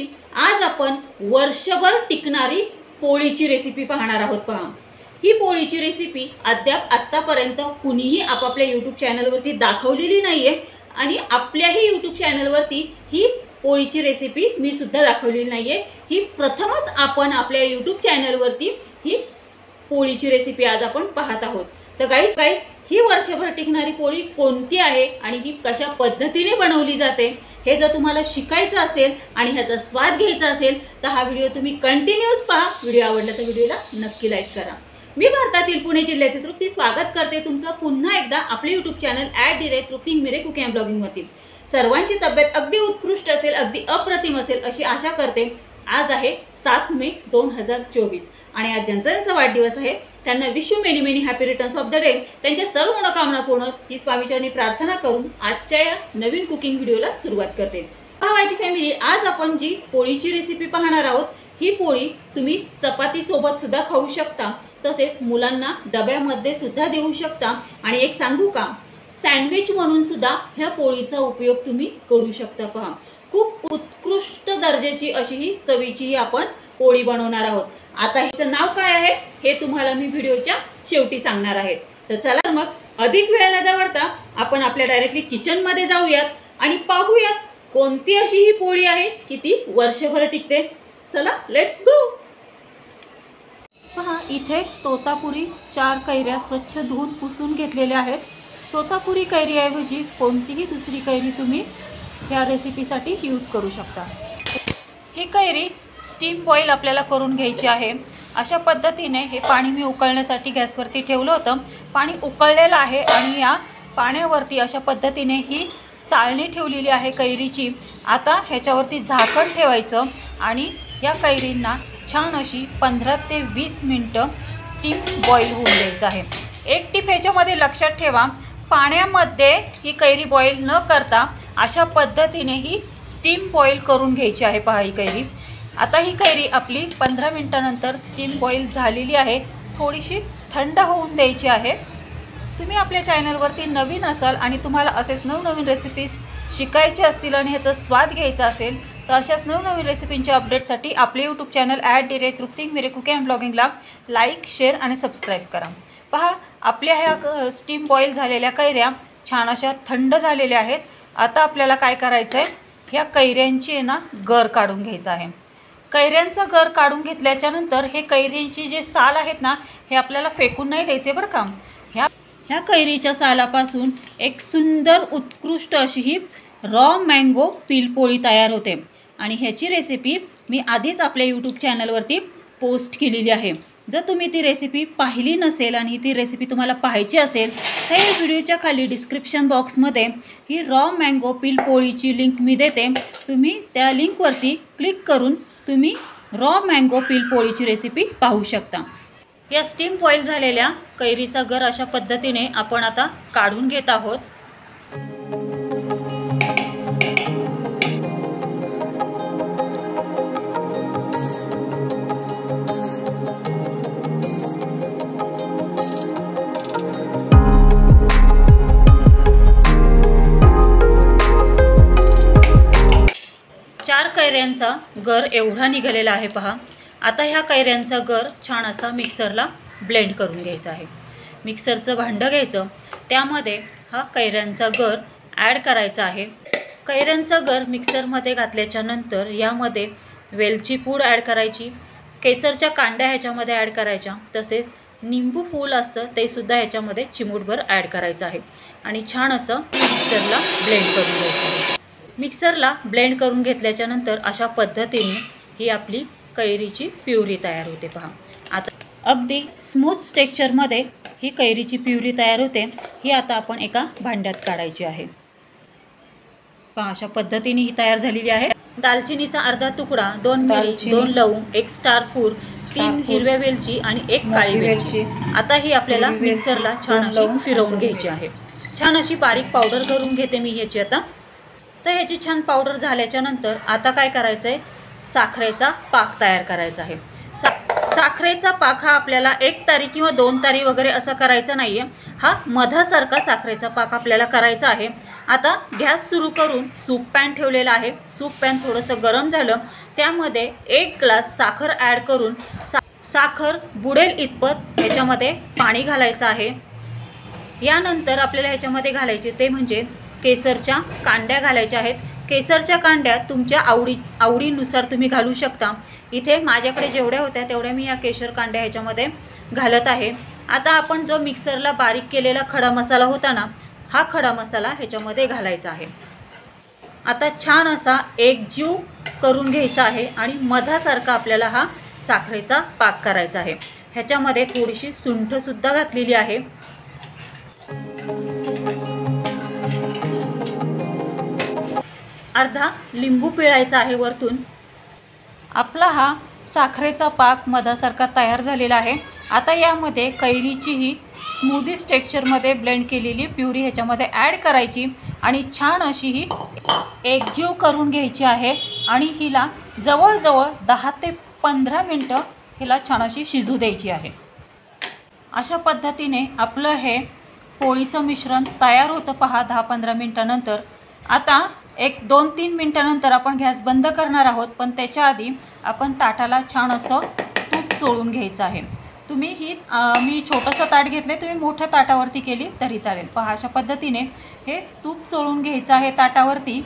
Family, आज आपण वर्षभर टिकणारी पोळीची रेसिपी पाहणार आहोत। पहा, ही पोळीची रेसिपी अद्याप आतापर्यंत कुणीही आपापल्या YouTube चॅनलवरती दाखवलेली नाहीये आणि आपल्याही YouTube चॅनलवरती ही पोळीची रेसिपी मी सुद्धा दाखवलेली नाहीये। ही प्रथमच आपण आपल्या YouTube चॅनलवरती ही पोळीची रेसिपी आज आपण पाहत आहोत। तर गाइस ही वर्षभर टिकणारी पोळी कोणती आहे आणि ही कशा पद्धतीने बनवली जाते हे जर तुम्हाला शिकायचं असेल आणि ह्याचा स्वाद घ्यायचा असेल तर हा व्हिडिओ तुम्ही कंटिन्यूअस पहा। व्हिडिओ आवडला तर व्हिडिओला नक्की लाईक करा। मी भारतातील पुणे जिल्ह्यातील तृप्ती स्वागत करते तुमचं पुन्हा एकदा आपले YouTube चॅनल @तृप्ती मिरे कुकिंग अँड ब्लॉगिंग वरती। सर्वांची तब्येत अगदी उत्कृष्ट असेल, अगदी अप्रतिम असेल अशी आशा करते। आज आहे 7 मे 2024 आणि आज ज्यांचा वाढदिवस आहे त्यांना wish you many many happy returns of the day. त्यांच्या सर्व मनोकामना पूर्ण ही स्वामीचरणी प्रार्थना करून आजच्या या नवीन कुकिंग व्हिडिओला सुरुवात करते। वाईटी फॅमिली, आज आपण जी पोळीची रेसिपी पाहणार आहोत ही पोळी तुम्ही चपाती सोबत सुद्धा खाऊ शकता, तसेच मुलांना डब्यामध्ये सुद्धा देऊ शकता आणि एक सांगू का, सँडविच म्हणून सुद्धा ह्या पोळीचा उपयोग तुम्ही करू शकता। पहा, खूप उत्कृष्ट दर्जाची अशी ही चवीची आपण पोळी बनवणार आहोत। आता हिचं नाव काय आहे हे तुम्हाला मी व्हिडिओच्या शेवटी सांगणार आहे। तर चला मग अधिक वेळ न दवडता आपण आपल्या डायरेक्टली किचन मध्ये जाऊयात आणि पाहूयात कोणती अशी ही पोळी आहे की ती वर्षभर टिकते। चला लेट्स गो। पहा, इथे तोतापुरी 4 कैऱ्या स्वच्छ धुवून पुसून घेतलेल्या आहेत। तोतापुरी कैरीऐवजी कोणतीही दुसरी कैरी तुम्ही ह्या रेसिपीसाठी यूज करू शकता। ही कैरी स्टीम बॉईल आपल्याला करून घ्यायची आहे। अशा पद्धतीने हे पाणी मी उकळण्यासाठी गॅसवरती ठेवलं होतं। पाणी उकळलेलं आहे आणि या पाण्यावरती अशा पद्धतीने ही चाळणी ठेवलेली आहे कैरीची। आता ह्याच्यावरती झाकण ठेवायचं आणि या कैरींना छान अशी 15 ते 20 मिनिटं स्टीम बॉईल होऊन द्यायचं आहे। एक टिप ह्याच्यामध्ये लक्षात ठेवा, पाण्यामध्ये ही कैरी बॉईल न करता अशा पद्धतीने ही स्टीम बॉईल करून घ्यायची आहे। पहा, ही कैरी आता ही कैरी आपली 15 मिनिटानंतर स्टीम बॉईल झालेली आहे। थोडीशी थंड होऊन द्यायची आहे। तुम्ही आपल्या चॅनलवरती नवीन असाल आणि तुम्हाला असेच नवनवीन रेसिपीज शिकायचे असतील आणि ह्याचा स्वाद घ्यायचा असेल तर अशाच नवनवीन रेसिपींच्या अपडेटसाठी आपले YouTube चॅनल @तृप्ती मिरे कुकिंग अँड ब्लॉगिंगला लाईक, शेअर आणि सबस्क्राईब करा। पहा, आपल्या ह्या स्टीम बॉईल झालेल्या कैऱ्या छान अशा थंड झालेल्या आहेत। आता आपल्याला काय करायचं आहे, ह्या कैऱ्यांची ना गर काढून घ्यायचं आहे। कैऱ्यांचा गर काढून घेतल्याच्या नंतर हे कैरींची जे साल आहेत ना हे आपल्याला फेकून नाही द्यायचे बरं का। ह्या कैरीच्या सालापासून एक सुंदर उत्कृष्ट अशी ही रॉ मँगो पील पोळी तयार होते आणि ह्याची रेसिपी मी आधीच आपल्या YouTube चॅनलवरती पोस्ट केलेली आहे। जर तुम्ही ती रेसिपी पाहिली नसेल आणि ती रेसिपी तुम्हाला पाहायची असेल तर या व्हिडिओच्या खाली डिस्क्रिप्शन बॉक्समध्ये ही रॉ मँगो पील पोळीची लिंक मी देते। तुम्ही त्या लिंकवरती क्लिक करून तुम्ही रॉ मँगो पील पोळीची रेसिपी पाहू शकता। या स्टीम बॉईल झालेल्या कैरीचा गर अशा पद्धतीने आपण आता काढून घेत आहोत। चार कैऱ्यांचा गर एवढा निघालेला आहे। पहा, आता ह्या कैऱ्यांचा गर छान असा मिक्सरला ब्लेंड करून घ्यायचा आहे। मिक्सरचं भांडं घ्यायचं, त्यामध्ये हा कैऱ्यांचा गर ॲड करायचा आहे। कैऱ्यांचा गर मिक्सरमध्ये घातल्याच्या नंतर यामध्ये वेलची पूड ॲड करायची, केसरच्या कांड्या ह्याच्यामध्ये ॲड करायच्या, तसेच निंबू फूल असतं ते सुद्धा ह्याच्यामध्ये चिमूटभर ॲड करायचं आहे आणि छान असं मिक्सरला ब्लेंड करून घ्यायचं आहे। मिक्सरला ब्लेंड करून घेतल्याच्या नंतर अशा पद्धतीने ही आपली कैरीची प्युरी तयार होते। पहा, आता अगदी स्मूथ टेक्स्चरमध्ये ही कैरीची प्युरी तयार होते। ही आता आपण एका भांड्यात काढायची आहे। पहा, अशा पद्धतीने ही तयार झालेली आहे। दालचिनीचा अर्धा तुकडा, 2 मिरी, 2 लवंग, 1 स्टार फूल, 3 हिरव्या वेलची आणि 1 काळी वेलची। आता ही आपल्याला मिक्सरला छान अशी फिरवून घ्यायची आहे। छान अशी बारीक पावडर करून घेते मी ह्याची आता। तर ह्याची छान पावडर झाल्याच्या नंतर आता काय करायचं आहे, साखरेचा पाक तयार करायचा आहे। साखरेचा पाक हा आपल्याला 1 तारी किंवा 2 तारी वगैरे असं करायचा नाही आहे. हा मधासारखा साखरेचा पाक आपल्याला करायचा आहे. आता गॅस सुरू करून सूप पॅन ठेवलेला आहे. सूप पॅन थोडंसं गरम झालं, त्यामध्ये 1 ग्लास साखर ॲड करून साखर बुडेल इतपत ह्याच्यामध्ये पाणी घालायचं आहे. यानंतर आपल्याला ह्याच्यामध्ये घालायचे ते म्हणजे केसरच्या कांड्या घालायच्या आहेत. केसरच्या कांड्या तुमच्या आवडीनुसार तुम्ही घालू शकता. इथे माझ्याकडे जेवढ्या होत्या तेवढ्या मी या केसर कांड्या ह्याच्यामध्ये घालत आहे. आता आपण जो मिक्सरला बारीक केलेला खडा मसाला होता ना, हा खडा मसाला ह्याच्यामध्ये घालायचा आहे. आता छान असा एकजीव करून घ्यायचा आहे आणि मधासारखा आपल्याला हा साखरेचा पाक करायचा आहे. ह्याच्यामध्ये थोडीशी सुंठसुद्धा घातलेली आहे. अर्धा लिंबू पिळायचा आहे वरतून. आपला हा साखरेचा पाक मधासारखा तयार झालेला आहे. आता यामध्ये कैरीची ही स्मूदीज टेक्स्चरमध्ये ब्लेंड केलेली प्युरी ह्याच्यामध्ये ॲड करायची आणि छान अशी ही एकजीव करून घ्यायची आहे आणि हिला जवळजवळ 10 ते 15 मिनटं हिला छान अशी शिजू द्यायची आहे. अशा पद्धतीने आपलं हे पोळीचं मिश्रण तयार होतं पहा 10-15 मिनटानंतर. आता 1-2-3 मिनटानंतर आपण गॅस बंद करणार आहोत, पण त्याच्या आधी आपण ताटाला छान असं तूप चोळून घ्यायचं आहे. तुम्ही मी छोटंसं ताट घेतले, तुम्ही मोठ्या ताटावरती केली तरी चालेल. पहा अशा पद्धतीने हे तूप चोळून घ्यायचं आहे ताटावरती.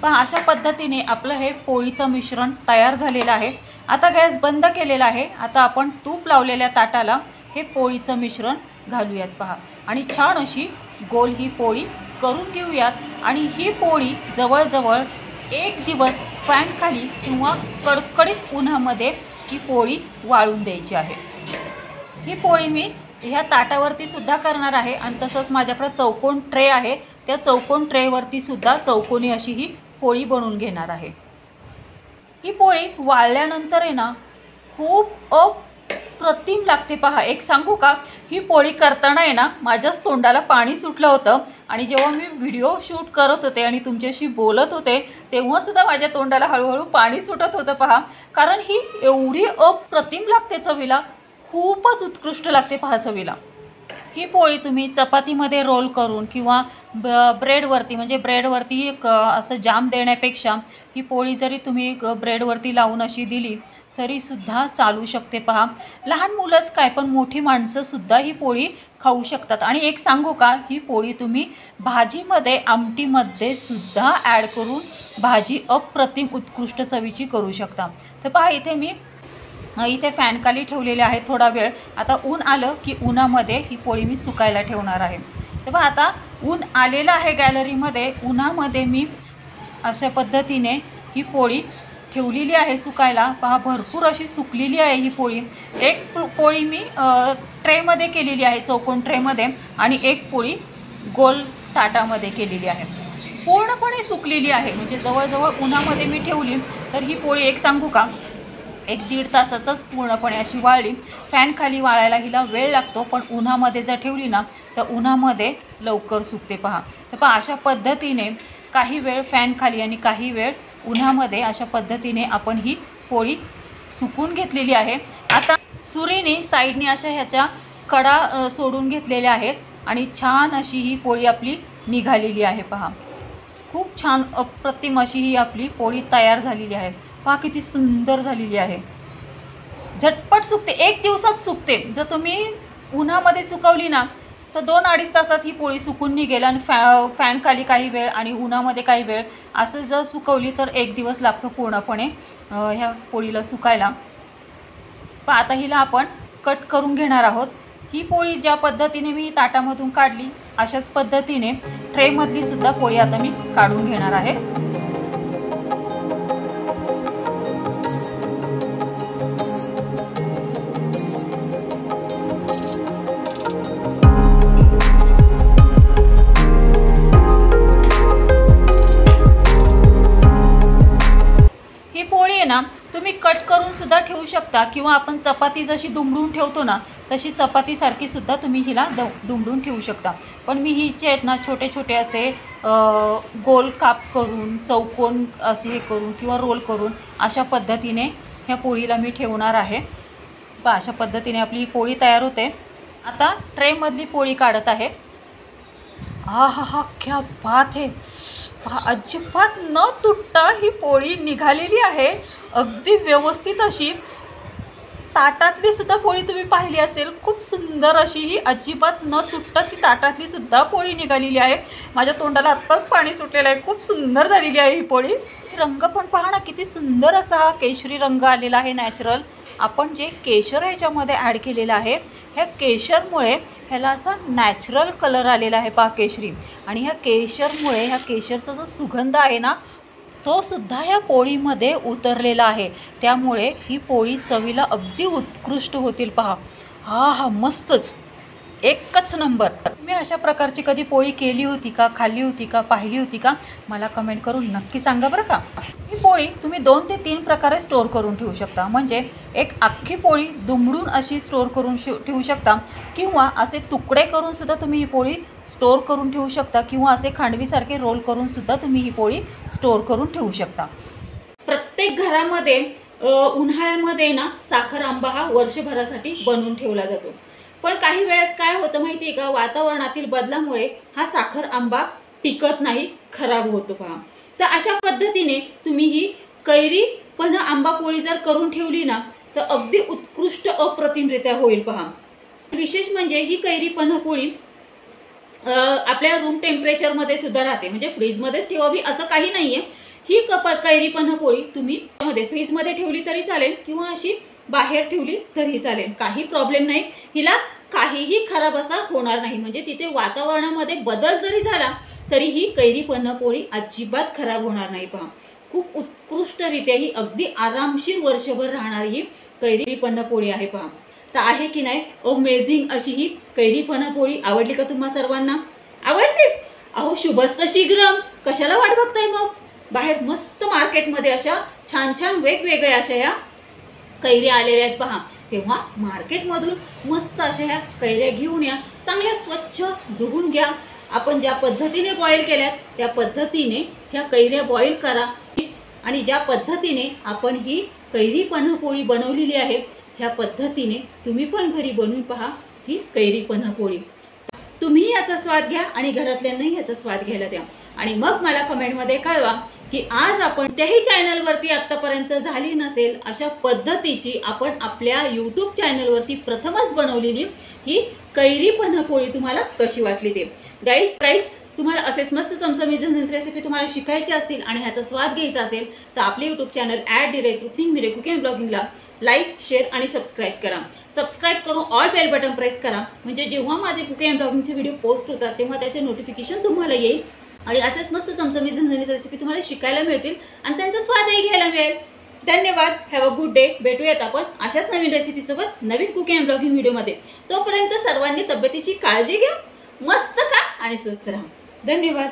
पहा अशा पद्धतीने आपलं हे पोळीचं मिश्रण तयार झालेलं आहे. आता गॅस बंद केलेला आहे. आता आपण तूप लावलेल्या ताटाला हे पोळीचं मिश्रण घालूयात पहा आणि छान अशी गोल ही पोळी करून घेऊयात. आणि ही पोळी जवळजवळ 1 दिवस फॅन खाली किंवा कडकडीत उन्हामध्ये ही पोळी वाळून द्यायची आहे. ही पोळी मी ह्या ताटावरती सुद्धा करणार आहे आणि तसंच माझ्याकडे चौकोन ट्रे आहे, त्या चौकोन ट्रेवरती सुद्धा चौकोनी अशी ही पोळी बनवून घेणार आहे. ही पोळी वाळल्यानंतर आहे ना खूप अप्रतिम लागते पहा. एक सांगू का, ही पोळी करताना आहे ना माझ्याच तोंडाला पाणी सुटलं होतं आणि जेव्हा मी व्हिडिओ शूट करत होते आणि तुमच्याशी बोलत होते तेव्हासुद्धा माझ्या तोंडाला हळूहळू पाणी सुटत होतं पहा. कारण ही एवढी अप्रतिम लागते चवीला, खूपच उत्कृष्ट लागते पहा चवीला. ही पोळी तुम्ही चपातीमध्ये रोल करून किंवा ब्रेडवरती म्हणजे ब्रेडवरती असं जाम देण्यापेक्षा ही पोळी जरी तुम्ही ब्रेडवरती लावून अशी दिली तरीसुद्धा चालू शकते पहा. लहान मुलंच काय पण मोठी माणसंसुद्धा ही पोळी खाऊ शकतात. आणि एक सांगू का, ही पोळी तुम्ही भाजीमध्ये आमटीमध्ये सुद्धा ॲड करून भाजी अप्रतिम उत्कृष्ट चवीची करू शकता. तर पहा इथे मी फॅनखाली ठेवलेले आहे थोडा वेळ. आता ऊन आलं की उन्हामध्ये ही पोळी मी सुकायला ठेवणार आहे. तेव्हा आता ऊन आलेलं आहे गॅलरीमध्ये, उन्हामध्ये मी अशा पद्धतीने ही पोळी ठेवलेली आहे सुकायला. पहा भरपूर अशी सुकलेली आहे ही पोळी. एक पोळी मी ट्रेमध्ये केलेली आहे चौकोन ट्रेमध्ये आणि एक पोळी गोल ताटामध्ये केलेली आहे. पूर्णपणे सुकलेली आहे म्हणजे जवळजवळ उन्हामध्ये मी ठेवली तर ही पोळी एक सांगू का 1-1.5 तासातच पूर्णपणे अशी वाळली. फॅन खाली वाळायला हिला वेळ लागतो, पण उन्हामध्ये जर ठेवली ना तर उन्हामध्ये लवकर सुकते पहा. तर पहा अशा पद्धतीने काही वेळ फॅन खाली आणि काही वेळ उन्हामध्ये अशा पद्धतीने आपण ही पोळी सुकून घेतलेली आहे. आता सुरीने साईडने अशा ह्याच्या कडा सोडून घेतलेल्या आहेत आणि छान अशी ही पोळी आपली निघालेली आहे पहा. खूप छान अप्रतिम अशी ही आपली पोळी तयार झालेली आहे. पहा किती सुंदर झालेली आहे. झटपट सुकते, 1 दिवसात सुकते. जर तुम्ही उन्हामध्ये सुकवली ना तर 2-2.5 तासात ही पोळी सुकून निघेल. आणि फॅन खाली काही वेळ आणि उन्हामध्ये काही वेळ असं जर सुकवली तर 1 दिवस लागतो पूर्णपणे ह्या पोळीला सुकायला. पण आता हिला आपण कट करून घेणार आहोत. ही पोळी ज्या पद्धतीने मी ताटामधून काढली अशाच पद्धतीने ट्रेमधली सुद्धा पोळी आता मी काढून घेणार आहे. तुम्ही कट करून सुद्धा ठेवू शकता किंवा आपण चपाती जशी दुमडून ठेवतो ना तशी चपातीसारखी सुद्धा तुम्ही हिला दुमडून ठेवू शकता. पण मी हिचे आहेत ना छोटे छोटे असे गोल काप करून चौकोन असे हे करून किंवा रोल करून अशा पद्धतीने ह्या पोळीला मी ठेवणार आहे। पहा अशा पद्धतीने आपली पोळी तयार होते। आता ट्रेमधली पोळी काढत आहे। हा हा हा क्या बात है, पहा अजिबात न तुटता ही पोळी निघालेली आहे, अगदी व्यवस्थित अशी। ताटातली सुद्धा पोळी तुम्ही पाहिली असेल, खूप सुंदर अशी ही अजिबात न तुटता ती ताटातली सुद्धा पोळी निघालेली आहे। माझ्या तोंडाला आत्ताच पाणी सुटलेलं आहे, खूप सुंदर झालेली आहे ही पोळी। रंग पण पहा ना, किती सुंदर असा हा केशरी रंग आलेला आहे नॅचरल। आपण जे केशर ह्याच्यामध्ये ॲड केलेलं आहे, ह्या केशरमुळे ह्याला असा नॅचरल कलर आलेला आहे पहा केशरी। आणि ह्या केशरमुळे ह्या केशरचा जो सुगंध आहे ना, तो सुद्धा ह्या पोळीमध्ये उतरलेला आहे, त्यामुळे ही पोळी चवीला अगदी उत्कृष्ट होतील पहा। हा हा मस्तच, एकच नंबर। मी अशा प्रकारची कधी पोळी केली होती का, खाल्ली होती का, पाहिली होती का, मला कमेंट करून नक्की सांगा बरं का। ही पोळी तुम्ही 2 ते 3 प्रकारे स्टोअर करून ठेवू शकता। म्हणजे एक अख्खी पोळी दुमडून अशी स्टोअर करून ठेवू शकता, किंवा असे तुकडे करून सुद्धा तुम्ही ही पोळी स्टोअर करून ठेवू शकता, किंवा असे खांडवीसारखे रोल करून सुद्धा तुम्ही ही पोळी स्टोअर करून ठेवू शकता। प्रत्येक घरामध्ये उन्हाळ्यामध्ये ना साखर आंबा हा वर्षभरासाठी बनवून ठेवला जातो। पण काही वेळेस काय होतं माहिती आहे का, वातावरणातील बदलामुळे हा साखर आंबा टिकत नाही, खराब होतो पहा। तर अशा पद्धतीने तुम्ही ही कैरी पण आंबा पोळी जर करून ठेवली ना, तर अगदी उत्कृष्ट अप्रतिमरित्या होईल पहा। विशेष म्हणजे ही कैरी पण पोळी आपल्या रूम टेम्परेचरमध्ये सुद्धा राहते, म्हणजे फ्रीजमध्येच ठेवावी असं काही नाही आहे। ही कैरी पण पोळी तुम्ही फ्रीजमध्ये ठेवली तरी चालेल, किंवा अशी बाहेर ठेवली तरी चालेल, काही प्रॉब्लेम नाही। हिला काहीही खराब असा होणार नाही, म्हणजे तिथे वातावरणामध्ये बदल जरी झाला तरी ही कैरी पण पोळी अजिबात खराब होणार नाही पहा। खूप उत्कृष्टरित्या ही अगदी आरामशीर वर्षभर राहणारी ही कैरी पण पोळी आहे पहा। तर आहे की नाही अमेझिंग अशी ही कैरी पण पोळी। आवडली का तुम्हा सर्वांना? आवडली? अहो शुभस्त शीघ्रम, कशाला वाट बघताय मग? बाहेर मस्त मार्केटमध्ये अशा छान छान वेगवेगळ्या अशा ह्या कैऱ्या आलेल्या आहेत पहा। तेव्हा मार्केटमधून मस्त अशा ह्या कैऱ्या घेऊन या, चांगल्या स्वच्छ धुवून घ्या। आपण ज्या पद्धतीने बॉईल केल्यात त्या पद्धतीने ह्या कैऱ्या बॉईल करा, आणि ज्या पद्धतीने आपण ही कैरी पण पोळी बनवलेली आहे ह्या पद्धतीने तुम्ही पण घरी बनवून पहा ही कैरी पण पोळी। तुम्ही याचा स्वाद घ्या आणि घरातल्यांनाही याचा स्वाद घ्यायला द्या, आणि मग मला कमेंटमध्ये कळवा की आज आपण त्याही चॅनलवरती आत्तापर्यंत झाली नसेल अशा पद्धतीची आपण आपल्या यूट्यूब चॅनलवरती प्रथमच बनवलेली ही कैरी पण पोळी तुम्हाला कशी वाटली ते। गाईज तुम्हाला असेच मस्त चमचमीत झणझणीत रेसिपी तुम्हाला शिकायची असतील आणि ह्याचा स्वाद घ्यायचा असेल तर आपले यूट्यूब चॅनल @DirectRuthniMire कुकिंग ब्लॉगिंगला लाईक, शेअर आणि सबस्क्राईब करा। सबस्क्राईब करून ऑल बेल बटन प्रेस करा, म्हणजे जेव्हा माझे कुकिंग ब्लॉगिंगचे व्हिडिओ पोस्ट होतात तेव्हा त्याचे नोटिफिकेशन तुम्हाला येईल, आणि असेच मस्त चमचमीत झणझणीत रेसिपी तुम्हाला शिकायला मिळतील आणि त्यांचा स्वादही घ्यायला मिळेल। धन्यवाद, हॅव अ गुड डे। भेटूयात आपण अशाच नवीन रेसिपीसोबत नवीन कुकिंग ब्लॉगिंग व्हिडिओमध्ये। तोपर्यंत सर्वांनी तब्येतीची काळजी घ्या, मस्त खा आणि स्वस्थ राहा। धन्यवाद।